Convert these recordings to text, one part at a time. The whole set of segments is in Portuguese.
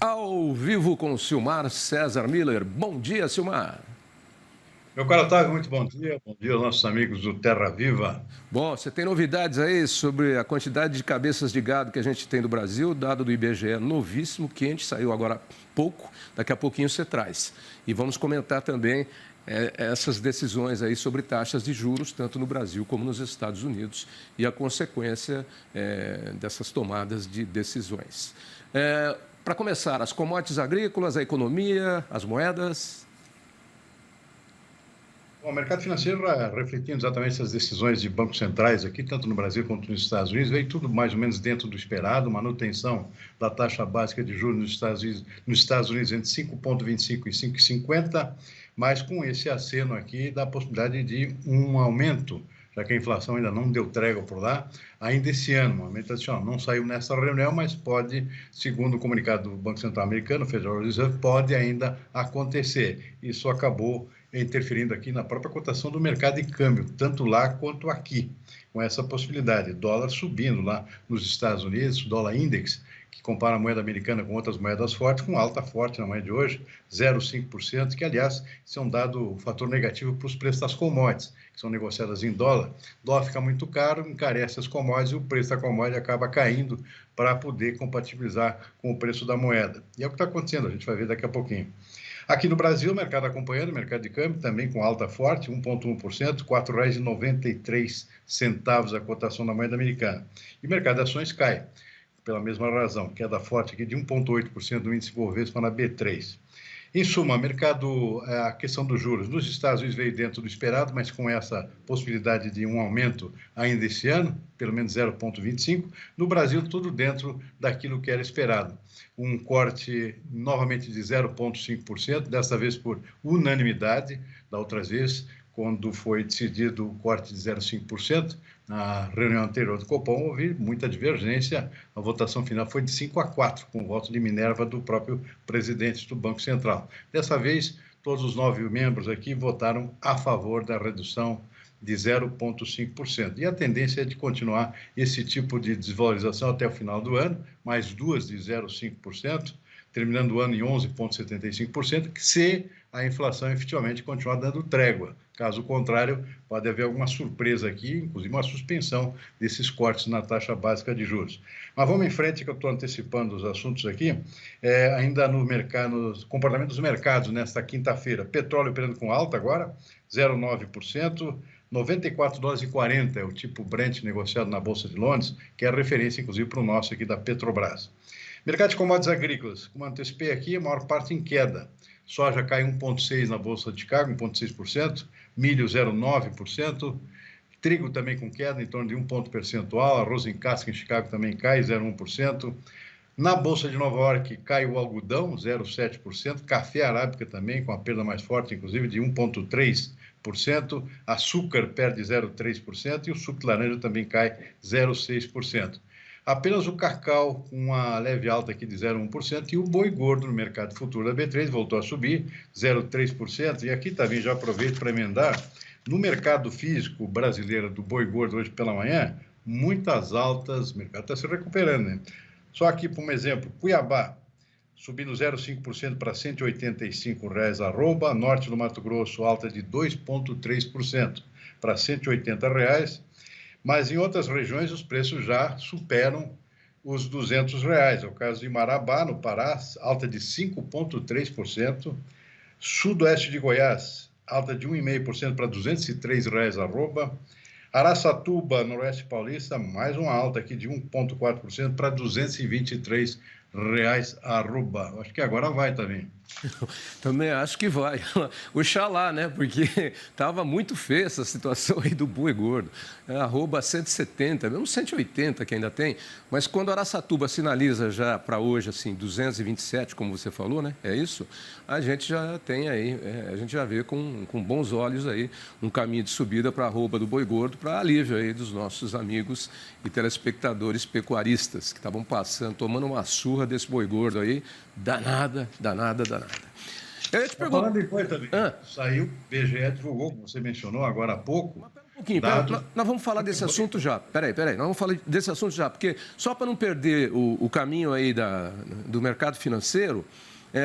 Ao vivo com o Silmar César Miller. Bom dia, Silmar. Meu caro Otávio, muito bom dia. Bom dia aos nossos amigos do Terra Viva. Bom, você tem novidades aí sobre a quantidade de cabeças de gado que a gente tem no Brasil, dado do IBGE novíssimo, quente, saiu agora há pouco, daqui a pouquinho você traz. E vamos comentar também essas decisões aí sobre taxas de juros, tanto no Brasil como nos Estados Unidos, e a consequência dessas tomadas de decisões. Para começar, as commodities agrícolas, a economia, as moedas. Bom, o mercado financeiro, refletindo exatamente essas decisões de bancos centrais aqui, tanto no Brasil quanto nos Estados Unidos, veio tudo mais ou menos dentro do esperado, manutenção da taxa básica de juros nos Estados Unidos entre 5,25 e 5,50, mas com esse aceno aqui da possibilidade de um aumento, já que a inflação ainda não deu trégua por lá, ainda esse ano, um aumento adicional. Não saiu nessa reunião, mas pode, segundo o comunicado do Banco Central Americano, Federal Reserve, pode ainda acontecer. Isso acabou interferindo aqui na própria cotação do mercado de câmbio, tanto lá quanto aqui, com essa possibilidade. Dólar subindo lá nos Estados Unidos, dólar index, que compara a moeda americana com outras moedas fortes, com alta forte na manhã de hoje, 0,5%, que, aliás, isso é um dado, um fator negativo para os preços das commodities, que são negociadas em dólar. O dólar fica muito caro, encarece as commodities e o preço da commodity acaba caindo para poder compatibilizar com o preço da moeda. E é o que está acontecendo, a gente vai ver daqui a pouquinho. Aqui no Brasil, o mercado acompanhando, o mercado de câmbio também com alta forte, 1,1%, R$ 4,93 a cotação da moeda americana. E o mercado de ações cai, pela mesma razão, queda forte aqui de 1,8% do índice Bovespa na B3. Em suma, mercado, a questão dos juros nos Estados Unidos veio dentro do esperado, mas com essa possibilidade de um aumento ainda esse ano, pelo menos 0,25. No Brasil, tudo dentro daquilo que era esperado. Um corte novamente de 0,5%, desta vez por unanimidade, da outra vez, quando foi decidido o corte de 0,5%, na reunião anterior do Copom, houve muita divergência, a votação final foi de 5-4, com o voto de Minerva do próprio presidente do Banco Central. Dessa vez, todos os 9 membros aqui votaram a favor da redução de 0,5%. E a tendência é de continuar esse tipo de desvalorização até o final do ano, mais duas de 0,5%, terminando o ano em 11,75%, se a inflação efetivamente continuar dando trégua. Caso contrário, pode haver alguma surpresa aqui, inclusive uma suspensão desses cortes na taxa básica de juros. Mas vamos em frente, que eu estou antecipando os assuntos aqui. Ainda no mercado, no comportamento dos mercados nesta quinta-feira, petróleo operando com alta agora, 0,9%, 94 dólares e 40 é o tipo Brent negociado na Bolsa de Londres, que é a referência, inclusive, para o nosso aqui da Petrobras. Mercado de commodities agrícolas, como antecipei aqui, a maior parte em queda. Soja cai 1,6% na Bolsa de Chicago, 1,6%, milho 0,9%, trigo também com queda em torno de 1 ponto percentual, arroz em casca em Chicago também cai 0,1%. Na Bolsa de Nova York cai o algodão, 0,7%, café arábica também, com a perda mais forte, inclusive, de 1,3%, açúcar perde 0,3% e o suco de laranja também cai 0,6%. Apenas o cacau com uma leve alta aqui de 0,1% e o boi gordo no mercado futuro da B3 voltou a subir 0,3%. E aqui também já aproveito para emendar, no mercado físico brasileiro do boi gordo hoje pela manhã, muitas altas, o mercado está se recuperando, né? Só aqui, por um exemplo, Cuiabá, subindo 0,5% para R$ 185 arroba, norte do Mato Grosso, alta de 2,3% para R$ 180 reais. Mas em outras regiões os preços já superam os R$ 200. É o caso de Marabá, no Pará, alta de 5,3%. Sudoeste de Goiás, alta de 1,5% para R$ 203 arroba. Araçatuba, Noroeste Paulista, mais uma alta aqui de 1,4% para R$ 223 arroba. Acho que agora vai também. Também acho que vai. Oxalá, né? Porque estava muito feia essa situação aí do boi gordo. Arroba 170, mesmo 180 que ainda tem. Mas quando Araçatuba sinaliza já para hoje, assim, 227, como você falou, né? É isso? A gente já tem aí, a gente já vê com bons olhos aí um caminho de subida para a arroba do boi gordo, para alívio aí dos nossos amigos e telespectadores pecuaristas que estavam passando, tomando uma surra desse boi gordo aí. Danada. Eu ia te perguntar. Falando em boi também, saiu, o BGE divulgou, como você mencionou agora há pouco, pouquinho, nós vamos falar desse assunto já. Peraí, nós vamos falar desse assunto já, porque só para não perder o caminho aí do mercado financeiro,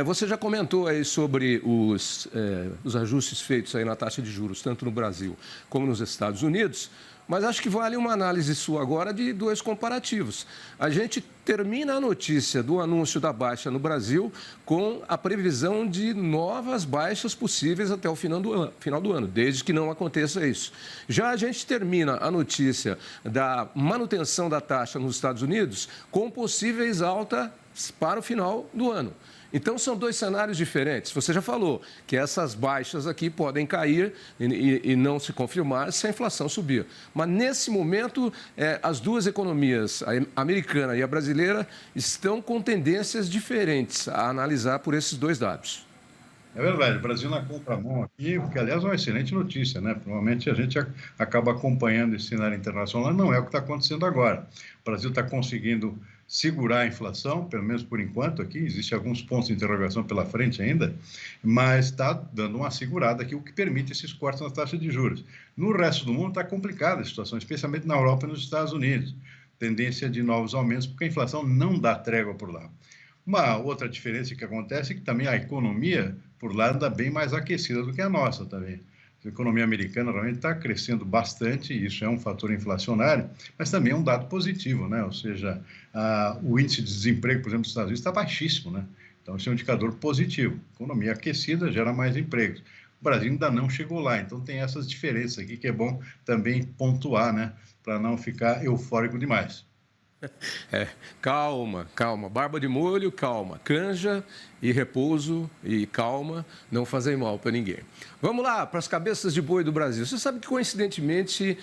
você já comentou aí sobre os ajustes feitos aí na taxa de juros, tanto no Brasil como nos Estados Unidos, mas acho que vale uma análise sua agora de dois comparativos. A gente termina a notícia do anúncio da baixa no Brasil com a previsão de novas baixas possíveis até o final do ano, desde que não aconteça isso. Já a gente termina a notícia da manutenção da taxa nos Estados Unidos com possíveis altas para o final do ano. Então, são dois cenários diferentes. Você já falou que essas baixas aqui podem cair e não se confirmar se a inflação subir. Mas, nesse momento, as duas economias, a americana e a brasileira, estão com tendências diferentes a analisar por esses dois dados. É verdade, o Brasil na contramão aqui, que aliás é uma excelente notícia, né? Provavelmente a gente acaba acompanhando esse cenário internacional, não é o que está acontecendo agora. O Brasil está conseguindo segurar a inflação, pelo menos por enquanto aqui, existem alguns pontos de interrogação pela frente ainda, mas está dando uma segurada aqui, o que permite esses cortes nas taxas de juros. No resto do mundo está complicada a situação, especialmente na Europa e nos Estados Unidos. Tendência de novos aumentos, porque a inflação não dá trégua por lá. Uma outra diferença que acontece é que também a economia por lá anda bem mais aquecida do que a nossa também. A economia americana realmente está crescendo bastante, e isso é um fator inflacionário, mas também é um dado positivo, né? Ou seja, o índice de desemprego, por exemplo, nos Estados Unidos está baixíssimo, né? Então, isso é um indicador positivo. Economia aquecida gera mais empregos. O Brasil ainda não chegou lá, então tem essas diferenças aqui que é bom também pontuar, né? Para não ficar eufórico demais. Calma, barba de molho, calma, canja e repouso e calma, não fazem mal para ninguém. Vamos lá, para as cabeças de boi do Brasil. Você sabe que, coincidentemente,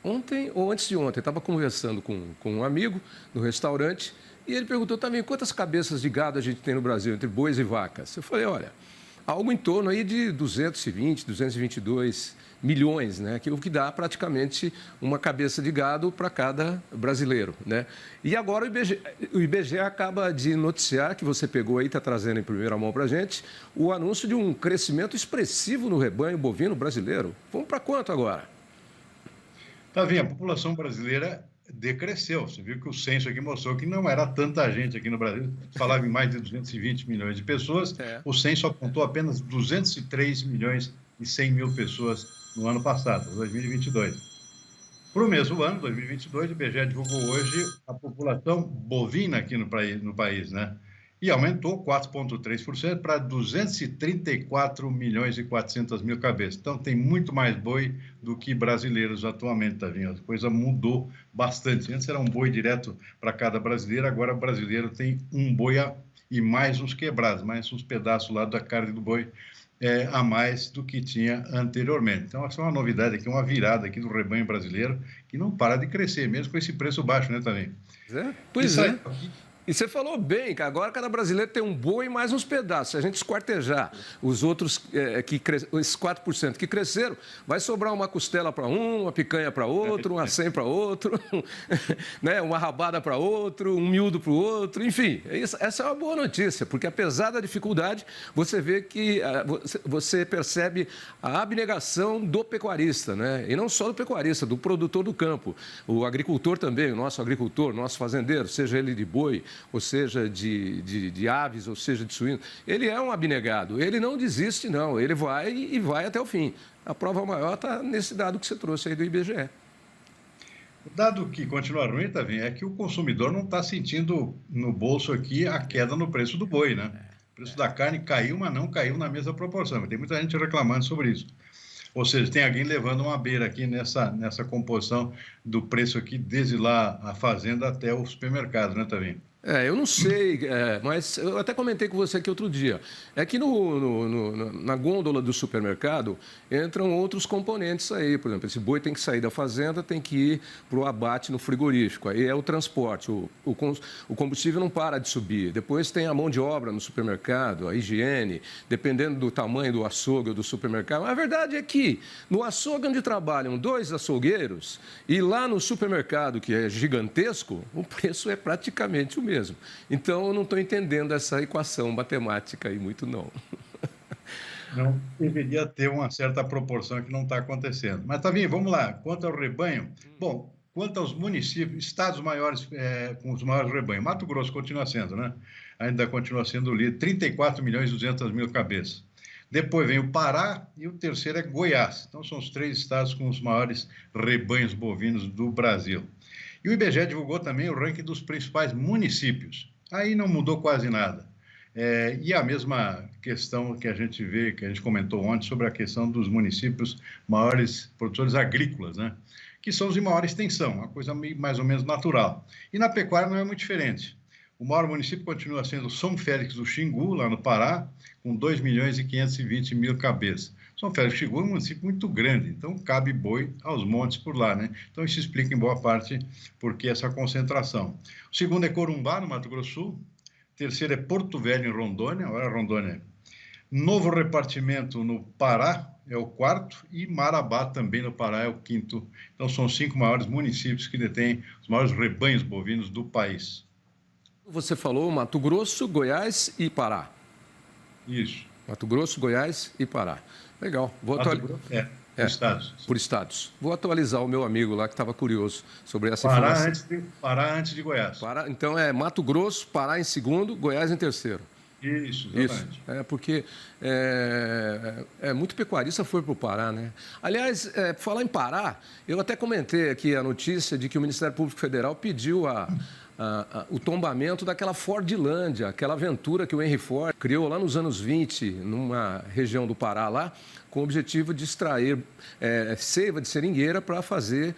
ontem ou antes de ontem, estava conversando com um amigo no restaurante e ele perguntou também quantas cabeças de gado a gente tem no Brasil, entre bois e vacas. Eu falei, olha, algo em torno aí de 220, 222 milhões, né? O que dá praticamente uma cabeça de gado para cada brasileiro, né? E agora o IBGE acaba de noticiar, que você pegou aí, está trazendo em primeira mão para a gente, o anúncio de um crescimento expressivo no rebanho bovino brasileiro. Vamos para quanto agora? Tá vendo? A população brasileira decresceu. Você viu que o censo aqui mostrou que não era tanta gente aqui no Brasil. Falava em mais de 220 milhões de pessoas. O censo apontou apenas 203 milhões e 100 mil pessoas no ano passado, 2022. Para o mesmo ano, 2022, o IBGE divulgou hoje a população bovina aqui no país, né? E aumentou 4,3% para 234 milhões e 400 mil cabeças. Então, tem muito mais boi do que brasileiros atualmente, tá vendo? A coisa mudou bastante. Antes era um boi direto para cada brasileiro, agora o brasileiro tem um boi e mais uns quebrados, mais uns pedaços lá da carne do boi a mais do que tinha anteriormente. Então, essa é uma novidade aqui, uma virada aqui do rebanho brasileiro, que não para de crescer, mesmo com esse preço baixo, né, também. Pois é. E você falou bem, que agora cada brasileiro tem um boi e mais uns pedaços. Se a gente esquartejar os outros, esses 4% que cresceram, vai sobrar uma costela para um, uma picanha para outro, um acém para outro, né? Uma rabada para outro, um miúdo para o outro, enfim. Essa é uma boa notícia, porque apesar da dificuldade, você vê que você percebe a abnegação do pecuarista, né? E não só do pecuarista, do produtor do campo. O agricultor também, o nosso agricultor, nosso fazendeiro, seja ele de boi, ou seja, de aves, ou seja, de suínos, ele é um abnegado, ele não desiste, não, ele vai e vai até o fim. A prova maior está nesse dado que você trouxe aí do IBGE. O dado que continua ruim, Tavinho, é que o consumidor não está sentindo no bolso aqui a queda no preço do boi, né? O preço da carne caiu, mas não caiu na mesma proporção. Tem muita gente reclamando sobre isso. Ou seja, tem alguém levando uma beira aqui nessa composição do preço aqui, desde lá a fazenda até o supermercado, né, Tavinho? Eu não sei, mas eu até comentei com você aqui outro dia. É que na gôndola do supermercado entram outros componentes aí. Por exemplo, esse boi tem que sair da fazenda, tem que ir para o abate no frigorífico. Aí é o transporte. O combustível não para de subir. Depois tem a mão de obra no supermercado, a higiene, dependendo do tamanho do açougue ou do supermercado. A verdade é que no açougue onde trabalham 2 açougueiros e lá no supermercado, que é gigantesco, o preço é praticamente o mesmo. Então, eu não estou entendendo essa equação matemática aí muito, não. Não deveria ter uma certa proporção que não está acontecendo. Mas, Tavinho, vamos lá. Quanto ao rebanho, bom, quanto aos municípios, estados maiores, com os maiores rebanhos, Mato Grosso continua sendo, né? Ainda continua sendo o líder, 34 milhões e 200 mil cabeças. Depois vem o Pará e o terceiro é Goiás. Então, são os 3 estados com os maiores rebanhos bovinos do Brasil. E o IBGE divulgou também o ranking dos principais municípios. Aí não mudou quase nada. E a mesma questão que a gente vê, que a gente comentou ontem, sobre a questão dos municípios maiores produtores agrícolas, né? Que são os de maior extensão, uma coisa mais ou menos natural. E na pecuária não é muito diferente. O maior município continua sendo São Félix do Xingu, lá no Pará, com 2 milhões e 520 mil cabeças. São Félix do Xingu é um município muito grande, então cabe boi aos montes por lá, né? Então isso explica em boa parte por que essa concentração. O segundo é Corumbá, no Mato Grosso do Sul. Terceiro é Porto Velho, em Rondônia. Olha, Rondônia. Novo Repartimento, no Pará, é o quarto. E Marabá, também no Pará, é o quinto. Então, são os 5 maiores municípios que detêm os maiores rebanhos bovinos do país. Você falou Mato Grosso, Goiás e Pará. Isso. Mato Grosso, Goiás e Pará. Legal. Vou atualizar. Por estados. Por estados. Vou atualizar o meu amigo lá que estava curioso sobre essa informação. Pará antes de Goiás. Pará, então é Mato Grosso, Pará em segundo, Goiás em terceiro. Isso, exatamente. Isso. Porque muito pecuarista foi para o Pará, né? Aliás, falar em Pará, eu até comentei aqui a notícia de que o Ministério Público Federal pediu o tombamento daquela Fordlândia, aquela aventura que o Henry Ford criou lá nos anos 20, numa região do Pará lá, com o objetivo de extrair seiva de seringueira para fazer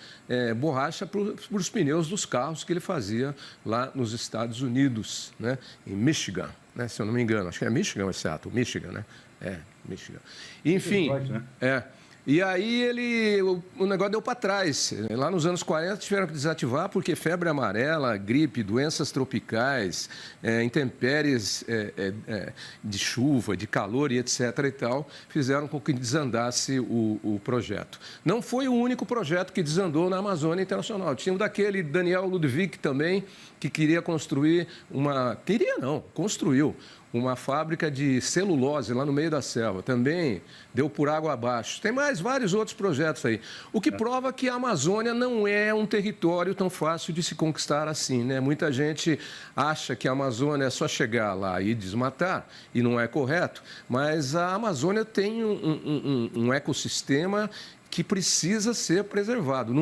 borracha para os pneus dos carros que ele fazia lá nos Estados Unidos, né? Em Michigan, né? Se eu não me engano. Acho que é Michigan ou Seattle? Michigan, né? Michigan. Enfim, E aí o negócio deu para trás. Lá nos anos 40 tiveram que desativar porque febre amarela, gripe, doenças tropicais, intempéries de chuva, de calor e etc. e tal, fizeram com que desandasse o projeto. Não foi o único projeto que desandou na Amazônia Internacional. Tinha o daquele Daniel Ludwig também, que queria construir construiu uma fábrica de celulose lá no meio da selva. Também deu por água abaixo. Tem mais vários outros projetos aí. O que prova que a Amazônia não é um território tão fácil de se conquistar assim, né? Muita gente acha que a Amazônia é só chegar lá e desmatar, e não é correto, mas a Amazônia tem um ecossistema que precisa ser preservado.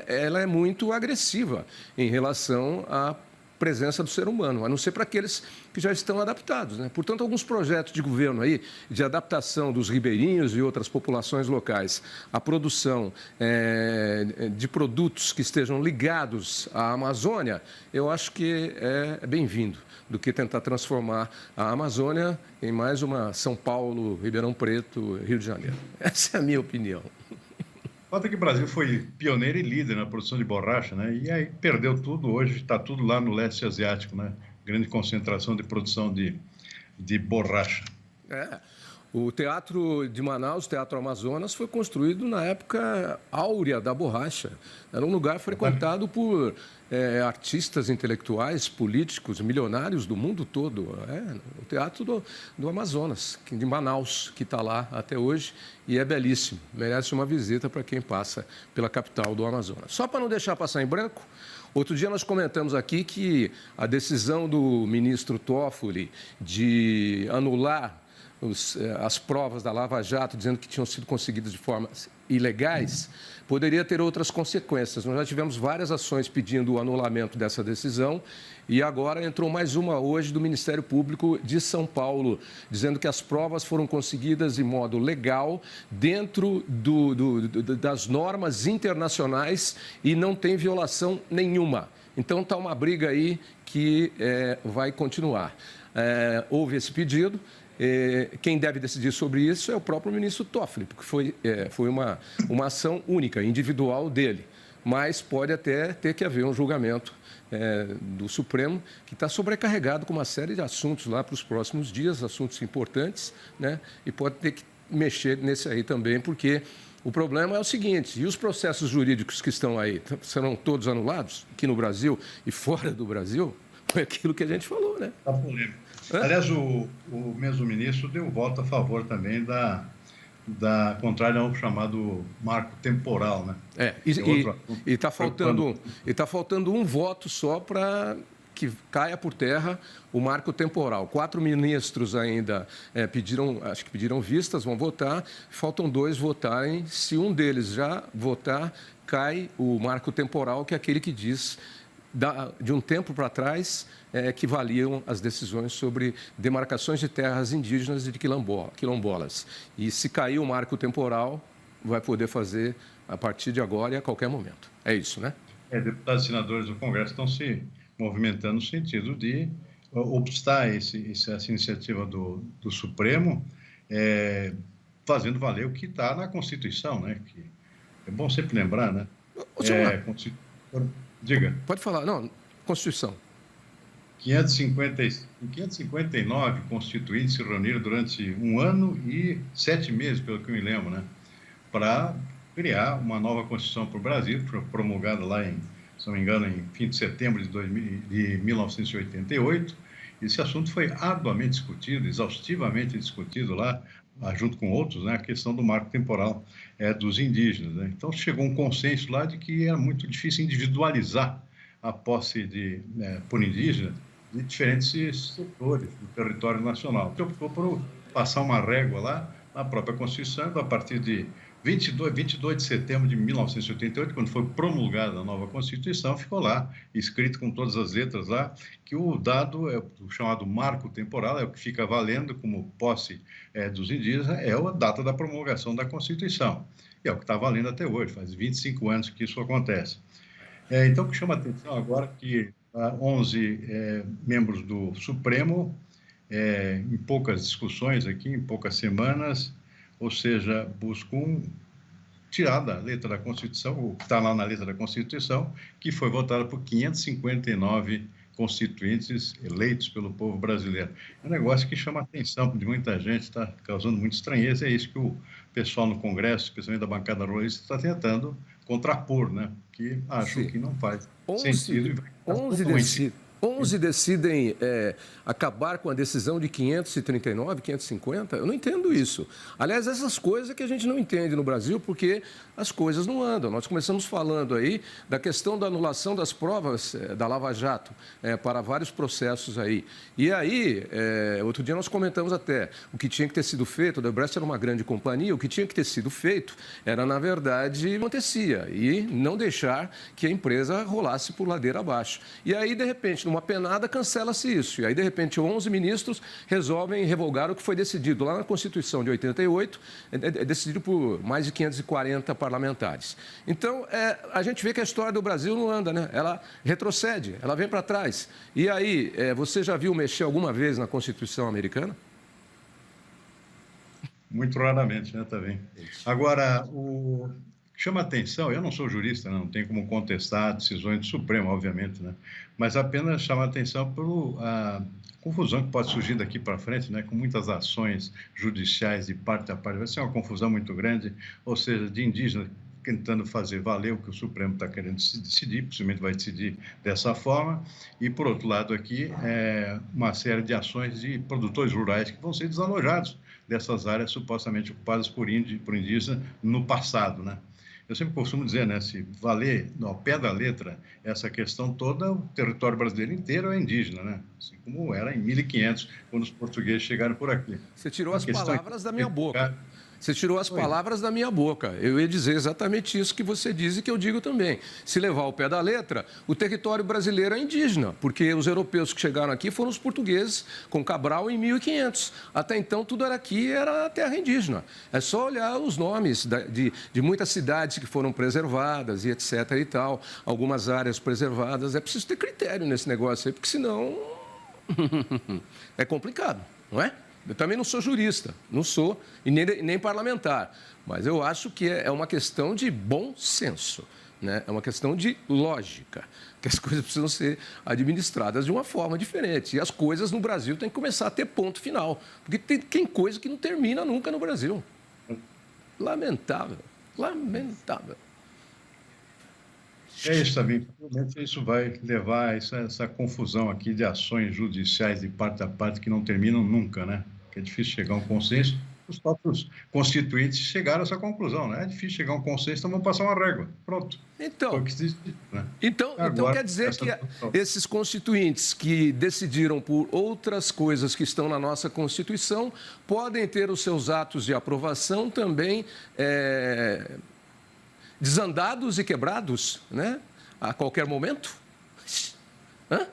Ela é muito agressiva em relação à presença do ser humano, a não ser para aqueles que já estão adaptados, né? Portanto, alguns projetos de governo aí, de adaptação dos ribeirinhos e outras populações locais à produção de produtos que estejam ligados à Amazônia, eu acho que é bem-vindo, do que tentar transformar a Amazônia em mais uma São Paulo, Ribeirão Preto, Rio de Janeiro. Essa é a minha opinião. O fato é que o Brasil foi pioneiro e líder na produção de borracha, né? E aí perdeu tudo, hoje está tudo lá no leste asiático, né? Grande concentração de produção de borracha. O Teatro de Manaus, o Teatro Amazonas, foi construído na época áurea da borracha. Era um lugar frequentado por artistas intelectuais, políticos, milionários do mundo todo. O Teatro do Amazonas, de Manaus, que está lá até hoje e é belíssimo. Merece uma visita para quem passa pela capital do Amazonas. Só para não deixar passar em branco, outro dia nós comentamos aqui que a decisão do ministro Toffoli de anular as provas da Lava Jato, dizendo que tinham sido conseguidas de formas ilegais, poderia ter outras consequências. Nós já tivemos várias ações pedindo o anulamento dessa decisão e agora entrou mais uma hoje do Ministério Público de São Paulo, dizendo que as provas foram conseguidas de modo legal, dentro das normas internacionais e não tem violação nenhuma. Então, está uma briga aí que vai continuar. Houve esse pedido. Quem deve decidir sobre isso é o próprio ministro Toffoli, porque foi uma ação única, individual dele. Mas pode até ter que haver um julgamento do Supremo, que está sobrecarregado com uma série de assuntos lá para os próximos dias, assuntos importantes, né? E pode ter que mexer nesse aí também, porque o problema é o seguinte: e os processos jurídicos que estão aí serão todos anulados, aqui no Brasil e fora do Brasil? Foi aquilo que a gente falou, né? Tá polêmico. Aliás, o mesmo ministro deu voto a favor também da contrária ao chamado marco temporal, né? Que é outro assunto E está preocupante. faltando um voto só para que caia por terra o marco temporal. 4 ministros ainda acho que pediram vistas, vão votar. Faltam 2 votarem. Se um deles já votar, cai o marco temporal, que é aquele que diz de um tempo para trás que valiam as decisões sobre demarcações de terras indígenas e de quilombolas. E se cair o marco temporal, vai poder fazer a partir de agora e a qualquer momento. É isso, né? Deputados e senadores do Congresso estão se movimentando no sentido de obstar essa iniciativa do Supremo, fazendo valer o que está na Constituição, né? Que é bom sempre lembrar, né? Diga. Pode falar. Não, Constituição. 559 constituintes se reuniram durante 1 ano e 7 meses, pelo que eu me lembro, né? Para criar uma nova Constituição para o Brasil, promulgada lá se não me engano, em fim de setembro de 1988. Esse assunto foi arduamente discutido, exaustivamente discutido lá, junto com outros, né, a questão do marco temporal dos indígenas, né? Então, chegou um consenso lá de que era muito difícil individualizar a posse por indígenas de diferentes setores do território nacional. Então, optou por passar uma régua lá na própria Constituição, a partir de 22 de setembro de 1988, quando foi promulgada a nova Constituição, ficou lá, escrito com todas as letras lá, que o dado, o chamado marco temporal, é o que fica valendo como posse dos indígenas, é a data da promulgação da Constituição. E é o que está valendo até hoje, faz 25 anos que isso acontece. Então, o que chama a atenção agora é que 11 membros do Supremo, em poucas discussões aqui, em poucas semanas, ou seja, buscam tirar da letra da Constituição, o que está lá na letra da Constituição, que foi votada por 559 constituintes eleitos pelo povo brasileiro. É um negócio que chama a atenção de muita gente, está causando muita estranheza, é isso que o pessoal no Congresso, especialmente da bancada ruralista, está tentando contrapor, né? Que acham que não faz sentido. 11 decidem acabar com a decisão de 539, 550? Eu não entendo isso. Aliás, essas coisas que a gente não entende no Brasil, porque as coisas não andam. Nós começamos falando aí da questão da anulação das provas da Lava Jato para vários processos aí. E aí, outro dia nós comentamos até, o que tinha que ter sido feito, o Odebrecht era uma grande companhia, o que tinha que ter sido feito era, na verdade, acontecia, e não deixar que a empresa rolasse por ladeira abaixo. E aí, de repente, numa penada, cancela-se isso. E aí, de repente, 11 ministros resolvem revogar o que foi decidido lá na Constituição de 88, decidido por mais de 540 parlamentares. Então, a gente vê que a história do Brasil não anda, né? Ela retrocede, ela vem para trás. E aí, você já viu mexer alguma vez na Constituição americana? Muito raramente, né, também. Agora, chama atenção, eu não sou jurista, né, não tenho como contestar decisões do Supremo, obviamente, né, mas apenas chama atenção pela confusão que pode surgir daqui para frente, né, com muitas ações judiciais de parte a parte. Vai ser uma confusão muito grande, ou seja, de indígenas tentando fazer valer o que o Supremo está querendo decidir, possivelmente vai decidir dessa forma, e, por outro lado, aqui, uma série de ações de produtores rurais que vão ser desalojados dessas áreas supostamente ocupadas por indígenas no passado, né? Eu sempre costumo dizer, né, se valer ao pé da letra essa questão toda, o território brasileiro inteiro é indígena, né? Assim como era em 1500, quando os portugueses chegaram por aqui. Você tirou as palavras da minha boca. Você tirou as palavras da minha boca. Eu ia dizer exatamente isso que você diz e que eu digo também. Se levar ao pé da letra, o território brasileiro é indígena, porque os europeus que chegaram aqui foram os portugueses com Cabral em 1500. Até então, tudo era terra indígena. É só olhar os nomes de muitas cidades que foram preservadas e etc. e tal, algumas áreas preservadas. É preciso ter critério nesse negócio aí, porque senão é complicado, não é? Eu também não sou jurista, não sou, e nem parlamentar, mas eu acho que é uma questão de bom senso, né? É uma questão de lógica, que as coisas precisam ser administradas de uma forma diferente. E as coisas no Brasil têm que começar a ter ponto final, porque tem coisa que não termina nunca no Brasil. Lamentável, lamentável. É isso também. Provavelmente isso vai levar a essa confusão aqui de ações judiciais de parte a parte que não terminam nunca, né? Que é difícil chegar a um consenso. Os próprios constituintes chegaram a essa conclusão, né? É difícil chegar a um consenso, então vamos passar uma régua. Pronto. Foi o Então, que se disse, né? então Agora, quer dizer essa que discussão. esses constituintes que decidiram por outras coisas que estão na nossa Constituição podem ter os seus atos de aprovação também desandados e quebrados, né? A qualquer momento. Hã?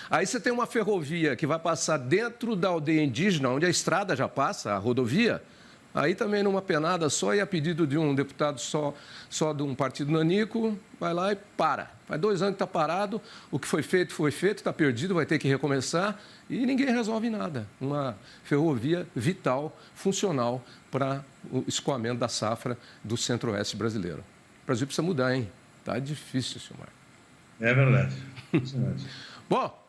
Aí você tem uma ferrovia que vai passar dentro da aldeia indígena, onde a estrada já passa, a rodovia. Aí também numa penada só e a pedido de um deputado só de um partido nanico, vai lá e para. Faz 2 anos que está parado, o que foi feito, está perdido, vai ter que recomeçar e ninguém resolve nada. Uma ferrovia vital, funcional para o escoamento da safra do centro-oeste brasileiro. O Brasil precisa mudar, hein? Está difícil, senhor Marco. É verdade. Isso mesmo. Bom,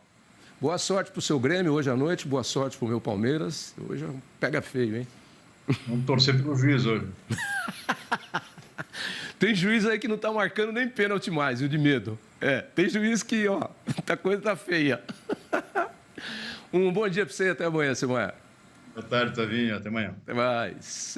boa sorte para o seu Grêmio hoje à noite, boa sorte para o meu Palmeiras. Hoje pega feio, hein? Vamos torcer pelo juiz hoje. Tem juiz aí que não está marcando nem pênalti mais, viu, de medo. Tem juiz que, ó, a coisa tá feia. Um bom dia para você e até amanhã, Silmar. Boa tarde, Tavinho. Até amanhã. Até mais.